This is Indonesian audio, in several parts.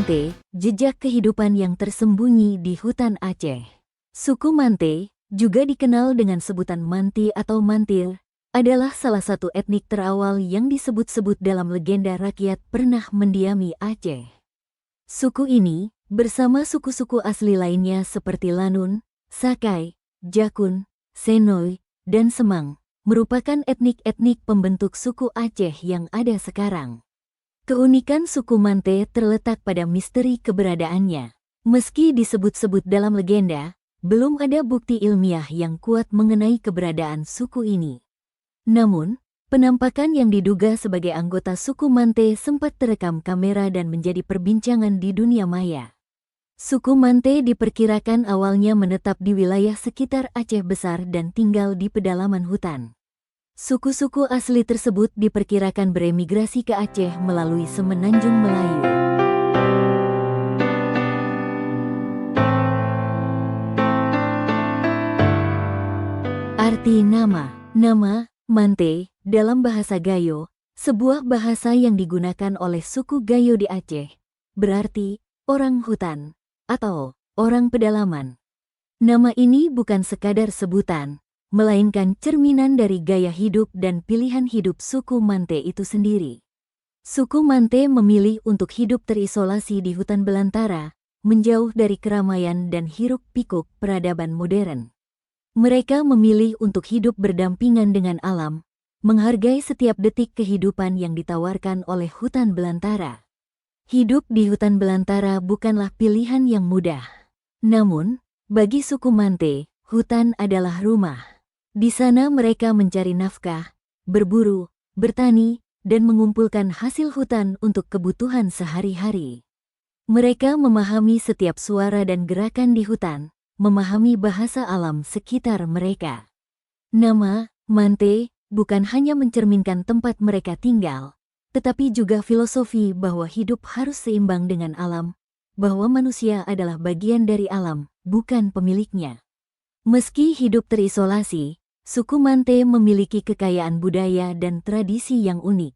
Mante, jejak kehidupan yang tersembunyi di hutan Aceh. Suku Mante, juga dikenal dengan sebutan Manti atau Mantir, adalah salah satu etnik terawal yang disebut-sebut dalam legenda rakyat pernah mendiami Aceh. Suku ini, bersama suku-suku asli lainnya seperti Lanun, Sakai, Jakun, Senoy, dan Semang, merupakan etnik-etnik pembentuk suku Aceh yang ada sekarang. Keunikan suku Mante terletak pada misteri keberadaannya. Meski disebut-sebut dalam legenda, belum ada bukti ilmiah yang kuat mengenai keberadaan suku ini. Namun, penampakan yang diduga sebagai anggota suku Mante sempat terekam kamera dan menjadi perbincangan di dunia maya. Suku Mante diperkirakan awalnya menetap di wilayah sekitar Aceh Besar dan tinggal di pedalaman hutan. Suku-suku asli tersebut diperkirakan beremigrasi ke Aceh melalui Semenanjung Melayu. Arti nama. Nama, Mante, dalam bahasa Gayo, sebuah bahasa yang digunakan oleh suku Gayo di Aceh, berarti orang hutan atau orang pedalaman. Nama ini bukan sekadar sebutan, melainkan cerminan dari gaya hidup dan pilihan hidup suku Mante itu sendiri. Suku Mante memilih untuk hidup terisolasi di hutan belantara, menjauh dari keramaian dan hiruk-pikuk peradaban modern. Mereka memilih untuk hidup berdampingan dengan alam, menghargai setiap detik kehidupan yang ditawarkan oleh hutan belantara. Hidup di hutan belantara bukanlah pilihan yang mudah. Namun, bagi suku Mante, hutan adalah rumah. Di sana mereka mencari nafkah, berburu, bertani, dan mengumpulkan hasil hutan untuk kebutuhan sehari-hari. Mereka memahami setiap suara dan gerakan di hutan, memahami bahasa alam sekitar mereka. Nama, Mante, bukan hanya mencerminkan tempat mereka tinggal, tetapi juga filosofi bahwa hidup harus seimbang dengan alam, bahwa manusia adalah bagian dari alam, bukan pemiliknya. Meski hidup terisolasi, suku Mante memiliki kekayaan budaya dan tradisi yang unik.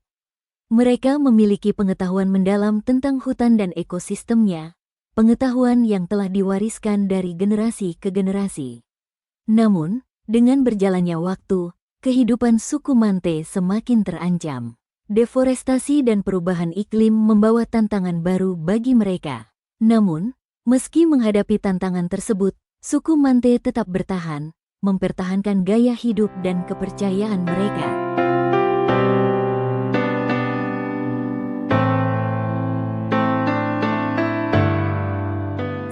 Mereka memiliki pengetahuan mendalam tentang hutan dan ekosistemnya, pengetahuan yang telah diwariskan dari generasi ke generasi. Namun, dengan berjalannya waktu, kehidupan suku Mante semakin terancam. Deforestasi dan perubahan iklim membawa tantangan baru bagi mereka. Namun, meski menghadapi tantangan tersebut, suku Mante tetap bertahan, mempertahankan gaya hidup dan kepercayaan mereka.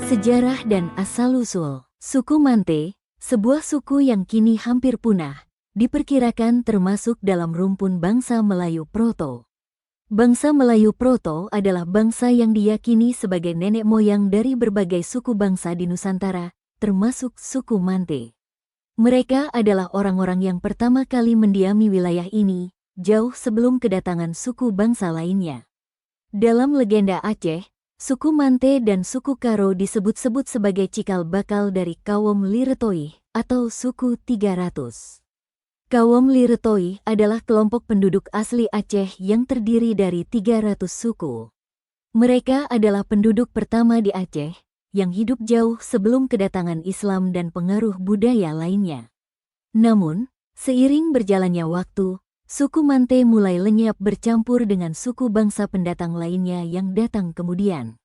Sejarah dan asal-usul. Suku Mante, sebuah suku yang kini hampir punah, diperkirakan termasuk dalam rumpun bangsa Melayu Proto. Bangsa Melayu Proto adalah bangsa yang diyakini sebagai nenek moyang dari berbagai suku bangsa di Nusantara, termasuk suku Mante. Mereka adalah orang-orang yang pertama kali mendiami wilayah ini, jauh sebelum kedatangan suku bangsa lainnya. Dalam legenda Aceh, suku Mante dan suku Karo disebut-sebut sebagai cikal bakal dari kaum Liretoi atau suku 300. Kaum Liretoi adalah kelompok penduduk asli Aceh yang terdiri dari 300 suku. Mereka adalah penduduk pertama di Aceh, yang hidup jauh sebelum kedatangan Islam dan pengaruh budaya lainnya. Namun, seiring berjalannya waktu, suku Mante mulai lenyap bercampur dengan suku bangsa pendatang lainnya yang datang kemudian.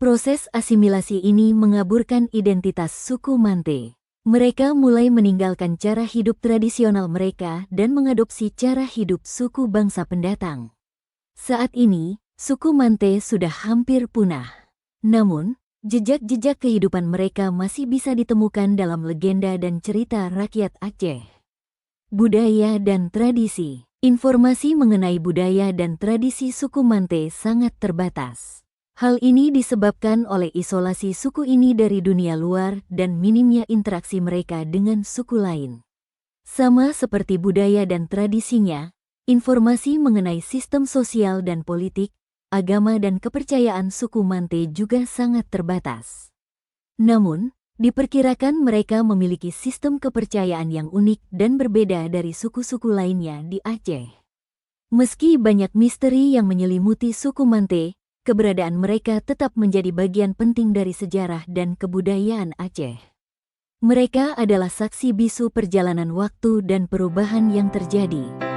Proses asimilasi ini mengaburkan identitas suku Mante. Mereka mulai meninggalkan cara hidup tradisional mereka dan mengadopsi cara hidup suku bangsa pendatang. Saat ini, suku Mante sudah hampir punah. Namun, jejak-jejak kehidupan mereka masih bisa ditemukan dalam legenda dan cerita rakyat Aceh. Budaya dan tradisi. Informasi mengenai budaya dan tradisi suku Mante sangat terbatas. Hal ini disebabkan oleh isolasi suku ini dari dunia luar dan minimnya interaksi mereka dengan suku lain. Sama seperti budaya dan tradisinya, informasi mengenai sistem sosial dan politik, agama dan kepercayaan suku Mante juga sangat terbatas. Namun, diperkirakan mereka memiliki sistem kepercayaan yang unik dan berbeda dari suku-suku lainnya di Aceh. Meski banyak misteri yang menyelimuti suku Mante, keberadaan mereka tetap menjadi bagian penting dari sejarah dan kebudayaan Aceh. Mereka adalah saksi bisu perjalanan waktu dan perubahan yang terjadi.